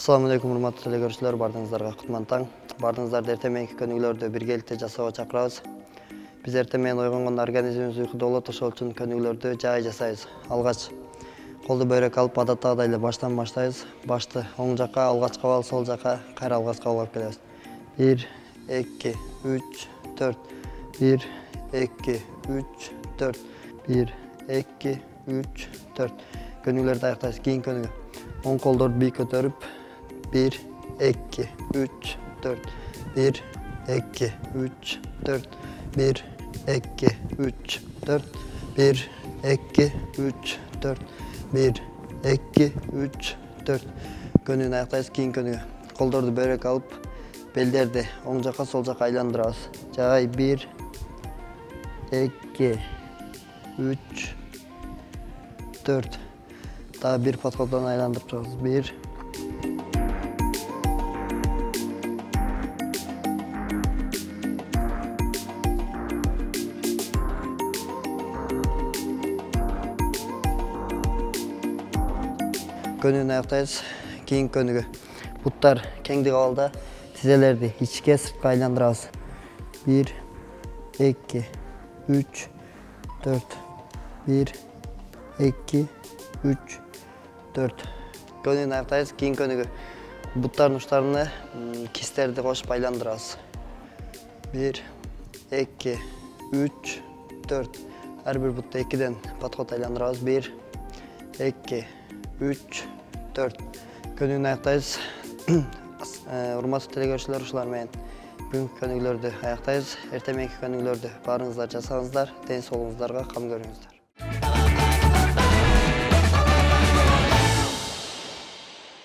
Assalamu alaikum урматтуу телекөрүүчүлөр, бардыгыңыздарга кутман таң. Бардыгыңыздарды эртең мененки көнүгүүлөрдү биргеликте жасоого чакырабыз. Биз эртең менен ойгонгондо организмибиз уйкуда болот, ошол үчүн көнүгүүлөрдү жай жасайбыз. Алгач колду бөйрөк алып, адаттагыдай эле баштан баштайбыз. Башты оң жакка, алгач кабал, сол жакка, кайра алгач кабал алып келебиз. 1, 2, 3, 4. 1, 2, 3, 4. 1, 2, 3, 4. Könüglөрдү аяктайбыз. Кийин көнүгүү. Оң колдорду бийик көтөрүп 1, 2, 3, 4. 1, 2, 3, 4. 1, 2, 3, 4. 1, 2, 3, 4. 1, 2, 3, 4. Könüгүүнү аяктайбыз. Кийин көнүгүү. Колдорду бөйрөк алып, белдерди оң жакка, сол жакка айландырабыз. Жай 1, 2, 3, 4. Дагы бир подходдон айландырып чыгабыз. 1. Көнүгүүнү аяктайбыз. Кийин көнүгүү. Буттар кеңдик абалда, тизелерди ичке, сыртка айландырабыз. 1, 2, 3, 4. 1, 2, 3, 4. Könügүүнү аяктайбыз. Кийин көнүгүү. Буттардын учларына кистерди кошуп айландырабыз. 1, 2, 3, 4. Ар бир бутта 2ден подход айландырабыз. 1, 2, 3, 4. Könüгүүнү аяктайбыз. Урматтуу телекөрүүчүлөр, ушулар менен бүгүнкү көнүгүүлөрдү аяктайбыз. Эртең мененки көнүгүүлөрдү баарыңыздар жасаңыздар. Ден соолугуңуздарга кам көрүңүздөр.